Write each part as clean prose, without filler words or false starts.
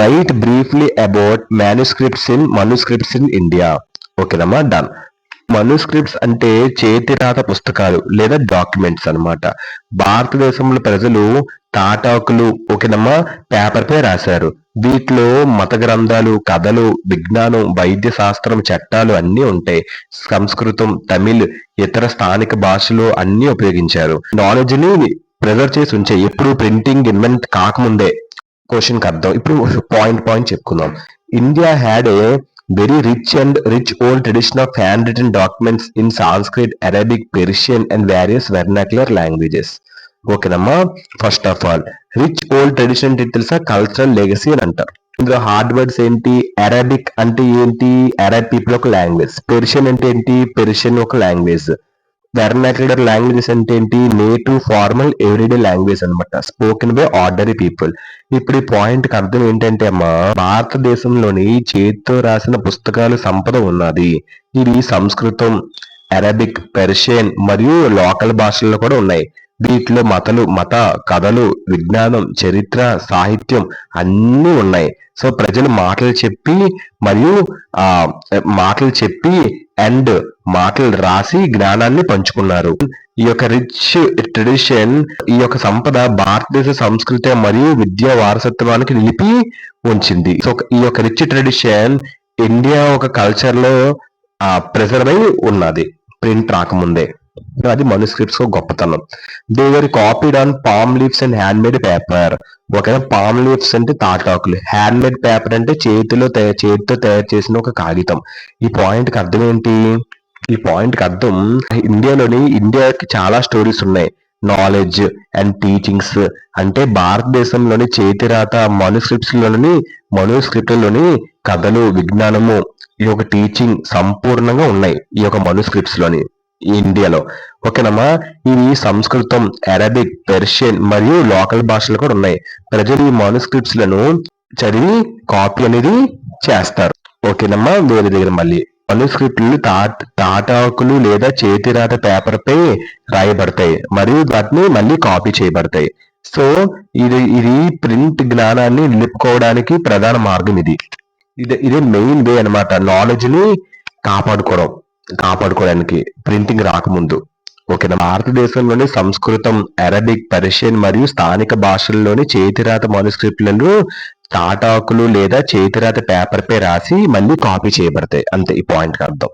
Right briefly about manuscripts in India. ఓకేనమ్మా, done. Manuscripts అంటే చేతి రాత పుస్తకాలు లేదా డాక్యుమెంట్స్ అన్నమాట. భారతదేశంలో ప్రజలు తాటాకులు, ఓకేనమ్మా, పేపర్ పై రాశారు. వీటిలో మత గ్రంథాలు, కథలు, విజ్ఞానం, వైద్య శాస్త్రం, చట్టాలు అన్నీ ఉంటాయి. సంస్కృతం, తమిళ్, ఇతర స్థానిక భాషలు అన్నీ ఉపయోగించారు. నాలెడ్జ్ ని ప్రిజర్వ్ చేసి ఉంచాయి. ఎప్పుడు ప్రింటింగ్ ఇన్వెంట్ కాకముందే. క్వశ్చన్ కి అర్థం ఇప్పుడు పాయింట్ చెప్పుకుందాం. India had a very rich old tradition of handwritten documents in Sanskrit, Arabic, Persian and various vernacular languages. ఓకేనమ్మా, first of all rich old tradition అంటే తెలుసా, కల్చరల్ లెగసీ అని అంటారు. ఇందులో హార్డ్ వర్డ్స్ ఏంటి, అరబిక్ అంటే ఏంటి, అరబ్ పీపుల్ ఒక లాంగ్వేజ్. పెర్షియన్ అంటే ఏంటి, పెర్షియన్ ఒక లాంగ్వేజ్. వెర్నాక్యులర్ లాంగ్వేజెస్ అంటే ఏంటి, నేటివ్ ఫార్మల్ ఎవ్రీడే లాంగ్వేజ్ అనమాట, స్పోకెన్ బై ఆర్డినరీ పీపుల్. ఇప్పుడు ఈ పాయింట్ కి అర్థం ఏంటంటే అమ్మా, భారతదేశంలోని చేతితో రాసిన పుస్తకాలు సంపద ఉన్నది. ఇవి సంస్కృతం, అరబిక్, పెర్షియన్ మరియు లోకల్ భాషల్లో కూడా ఉన్నాయి. వీటిలో మత కథలు, విజ్ఞానం, చరిత్ర, సాహిత్యం అన్నీ ఉన్నాయి. సో ప్రజలు మాటలు చెప్పి అండ్ మాటలు రాసి జ్ఞానాన్ని పంచుకున్నారు. ఈ యొక్క రిచ్ ట్రెడిషన్, ఈ యొక్క సంపద భారతదేశ సంస్కృతి మరియు విద్యా వారసత్వానికి నిలిపి ఉంచింది. సో ఈ యొక్క రిచ్ ట్రెడిషన్ ఇండియా ఒక కల్చర్ లో ప్రిజర్వ్ అయి ఉన్నది ప్రింట్ రాకముందే. అది మనుస్క్రిప్ట్స్ గొప్పతనం. They were copied on palm leaves and hand made paper. ఒక పామ్ లీవ్స్ అంటే తాటాకులు, హ్యాండ్ మేడ్ పేపర్ అంటే చేతితో తయారు చేసిన ఒక కాగితం. ఈ పాయింట్ కి అర్థం ఏంటి, ఈ పాయింట్ కి అర్థం ఇండియాకి చాలా స్టోరీస్ ఉన్నాయి. నాలెడ్జ్ అండ్ టీచింగ్స్ అంటే భారతదేశంలోని చేతిరాత మనుస్క్రిప్ట్లోని కథలు, విజ్ఞానము, ఈ యొక్క టీచింగ్ సంపూర్ణంగా ఉన్నాయి ఈ యొక్క మనుస్క్రిప్ట్స్ లోని ఇండియాలో. ఓకేనమ్మా, ఇవి సంస్కృతం, అరబిక్, పెర్షియన్ మరియు లోకల్ భాషలు కూడా ఉన్నాయి. ప్రజలు ఈ మాన్యుస్క్రిప్ట్స్ లను చదివి కాపీ అనేది చేస్తారు. ఓకేనమ్మా, వేరే దగ్గర మళ్ళీ మాన్యుస్క్రిప్ట్లు తాటాకులు లేదా చేతిరాత పేపర్ పై రాయబడతాయి మరియు వాటిని మళ్ళీ కాపీ చేయబడతాయి. సో ఇది ప్రింట్ జ్ఞానాన్ని నిలుపుకోవడానికి ప్రధాన మార్గం. ఇదే మెయిన్ వే అన్నమాట, నాలెడ్జ్ ని కాపాడుకోవడానికి ప్రింటింగ్ రాకముందు. ఓకేనా, భారతదేశంలోని సంస్కృతం, అరబిక్, పర్షియన్ మరియు స్థానిక భాషల్లోని చేతిరాత మాన్యుస్క్రిప్ట్లను తాటాకులు లేదా చేతిరాత పేపర్ పై రాసి మళ్ళీ కాపీ చేయబడతాయి. అంతే ఈ పాయింట్ కి అర్థం.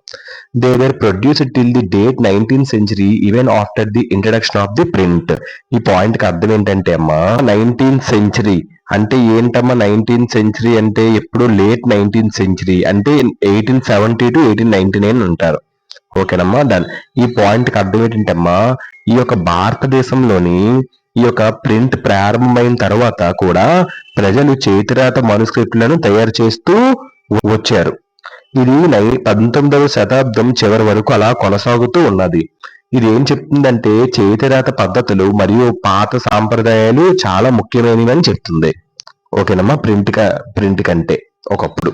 They were produced till the date 19th century even after the introduction of the print. ఈ పాయింట్ కి అర్థం ఏంటంటే అమ్మా, 19th century అంటే ఏంటమ్మా, 19th century అంటే ఎప్పుడు లేట్ 19th century అంటే 1870 to 1899 అంటారు. ఓకేనమ్మా, డన్. ఈ పాయింట్ కి అర్థం ఏంటంటమ్మా, ఈ యొక్క భారతదేశంలోని ఈ యొక్క ప్రింట్ ప్రారంభమైన తర్వాత కూడా ప్రజలు చేతిరాత మాన్యుస్క్రిప్ట్లను తయారు చేస్తూ వచ్చారు. ఇది 19వ శతాబ్దం చివరి వరకు అలా కొనసాగుతూ ఉన్నది. ఇది ఏం చెప్తుందంటే చేతిరాత పద్ధతులు మరియు పాత సాంప్రదాయాలు చాలా ముఖ్యమైనవి అని చెప్తుంది. ఓకేనమ్మా, ప్రింట్ కంటే ఒకప్పుడు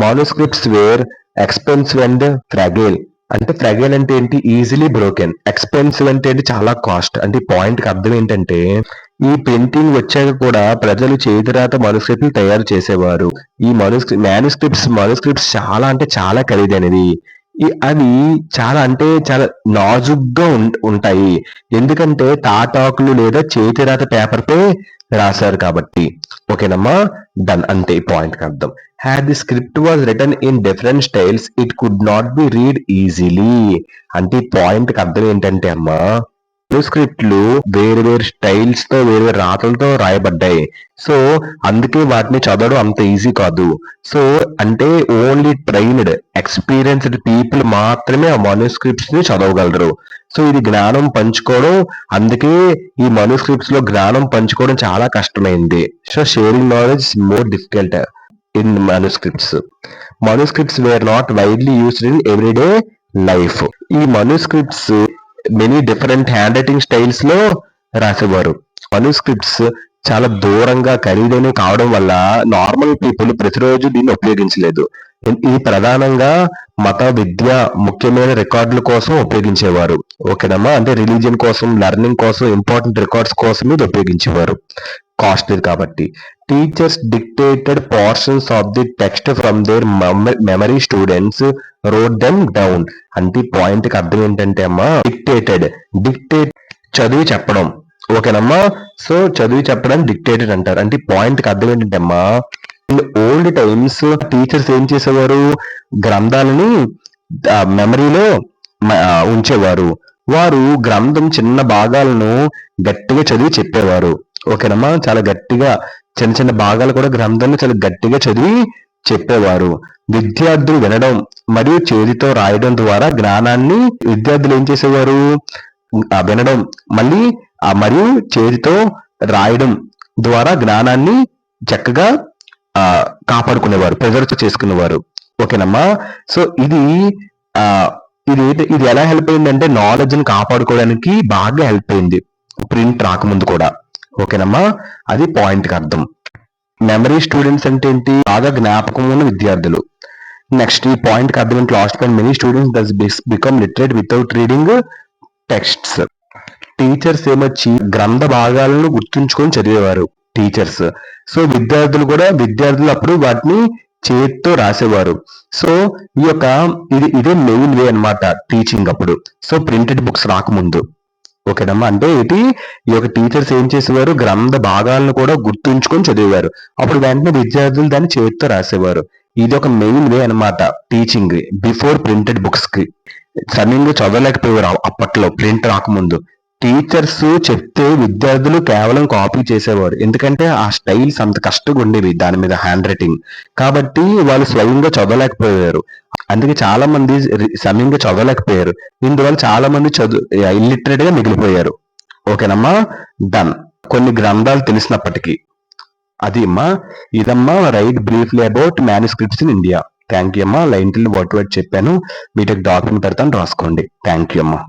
manuscripts were expensive and fragile. అంటే ఫ్రాగైల్ అంటే ఏంటి, ఈజీలీ బ్రోకెన్. ఎక్స్పెన్సివ్ అంటే ఏంటి, చాలా కాస్ట్. అంటే పాయింట్ కి అర్థం ఏంటంటే ఈ ప్రింటింగ్ వచ్చాక కూడా ప్రజలు చేతిరాత మాన్యుస్క్రిప్ట్లు తయారు చేసేవారు. ఈ మాన్యుస్క్రిప్ట్స్ చాలా అంటే చాలా ఖరీదైనవి. అవి చాలా నాజుగ్గా ఉంటాయి, ఎందుకంటే తాటాకులు లేదా చేతిరాత పేపర్ పై రాశారు కాబట్టి. ఓకేనమ్మా, డన్. అంతే ఈ పాయింట్ కి అర్థం. Had the script was written in different styles, it could not be read easily. అంటే ఈ పాయింట్ కి అర్థం ఏంటంటే అమ్మా, స్క్రిప్ట్లు వేరు స్టైల్స్ తో వేరు రాతలతో రాయబడ్డాయి. సో అందుకే వాటిని చదవడం అంత ఈజీ కాదు. సో అంటే ఓన్లీ ట్రైన్డ్ ఎక్స్పీరియన్స్డ్ పీపుల్ మాత్రమే ఆ మాన్యుస్క్రిప్ట్స్ ని చదవగలరు. సో ఇది జ్ఞానం పంచుకోవడం, అందుకే ఈ మాన్యుస్క్రిప్ట్స్ లో జ్ఞానం పంచుకోవడం చాలా కష్టమైంది. So sharing knowledge more difficult in manuscripts. Manuscripts were not widely used in everyday life. ఈ manuscripts many different hand writing styles లో రాసేవారు. manuscripts చాలా దూరంగా ఖరీదైనవి కావడం వల్ల నార్మల్ పీపుల్ ప్రతిరోజు దీన్ని ఉపయోగించలేదు. ఇది ప్రధానంగా మత, విద్య, ముఖ్యమైన రికార్డుల కోసం ఉపయోగించేవారు. ఓకేనమ్మా, అంటే రిలీజియన్ కోసం, లెర్నింగ్ కోసం, ఇంపార్టెంట్ రికార్డ్స్ కోసం ఇది ఉపయోగించేవారు. కాస్ట్లీ కాబట్టి. Teachers dictated portions of the text from their memory, students wrote them down. అంటే పాయింట్ కి అర్థం ఏంటంటే అమ్మా, డిక్టేట్ చదివి చెప్పడం, ఓకేనమ్మా. సో చదివి చెప్పడం డిక్టేటెడ్ అంటారు. అంటే పాయింట్ కి అర్థం ఏంటంటే అమ్మా, ఇన్ ఓల్డ్ టైమ్స్ టీచర్స్ ఏం చేసేవారు, గ్రంథాలని మెమరీలో ఉంచేవారు. వారు గ్రంథం చిన్న భాగాలను గట్టిగా చదివి చెప్పేవారు, ఓకేనమ్మా. చాలా గట్టిగా చిన్న చిన్న భాగాలు కూడా గ్రంథంలో చాలా గట్టిగా చదివి చెప్పేవారు. విద్యార్థులు వినడం మరియు చేతితో రాయడం ద్వారా జ్ఞానాన్ని, విద్యార్థులు ఏం చేసేవారు, వినడం మళ్ళీ మరియు చేతితో రాయడం ద్వారా జ్ఞానాన్ని చక్కగా కాపాడుకునేవారు, ప్రిజర్వ్ చేసుకునేవారు, ఓకేనమ్మా. సో ఇది ఇది ఎలా హెల్ప్ అయిందంటే నాలెడ్జ్ ని కాపాడుకోవడానికి బాగా హెల్ప్ అయింది ప్రింట్ రాకముందు కూడా, ఓకేనమ్మా. అది పాయింట్ కి అర్థం. మెమరీ స్టూడెంట్స్ అంటే ఏంటి, బాగా జ్ఞాపకం ఉన్న విద్యార్థులు. నెక్స్ట్ ఈ పాయింట్ కి అర్థం ఏంటి, last point, many students thus become literate without reading texts. Teachers ఏమొచ్చి గ్రంథ భాగాలను గుర్తుంచుకొని చదివేవారు టీచర్స్. సో విద్యార్థులు అప్పుడు వాటిని చేతితో రాసేవారు. సో ఈ యొక్క ఇదే మెయిన్ వే అన్నమాట టీచింగ్ అప్పుడు. సో ప్రింటెడ్ బుక్స్ రాకముందు, ఓకేనమ్మా. అంటే ఈ యొక్క టీచర్స్ ఏం చేసేవారు, గ్రంథ భాగాలను కూడా గుర్తుంచుకొని చదివేవారు. అప్పుడు వెంటనే విద్యార్థులు దాన్ని చేతితో రాసేవారు. ఇది ఒక మెయిన్ వే అన్నమాట టీచింగ్ బిఫోర్ ప్రింటెడ్ బుక్స్ కి. సమయంగా చదవలేకపోయేవారు అప్పట్లో ప్రింట్ రాకముందు. టీచర్స్ చెప్తే విద్యార్థులు కేవలం కాపీ చేసేవారు, ఎందుకంటే ఆ స్టైల్స్ అంత కష్టంగా ఉండేవి దాని మీద, హ్యాండ్ రైటింగ్ కాబట్టి వాళ్ళు స్వయంగా చదవలేకపోయారు. అందుకే చాలా మంది సమయంగా చదవలేకపోయారు. ఇందువల్ల చాలా మంది ఇల్లిటరేట్ గా మిగిలిపోయారు, ఓకేనమ్మా. డన్. కొన్ని గ్రంథాలు తెలిసినప్పటికీ అది అమ్మా, ఇదమ్మా right briefly about manuscripts in India. Thank you అమ్మా. లైన్ వాట్ చెప్పాను, మీకు డాక్యుమెంట్ పెడతాను, రాసుకోండి. థ్యాంక్ యూ అమ్మా.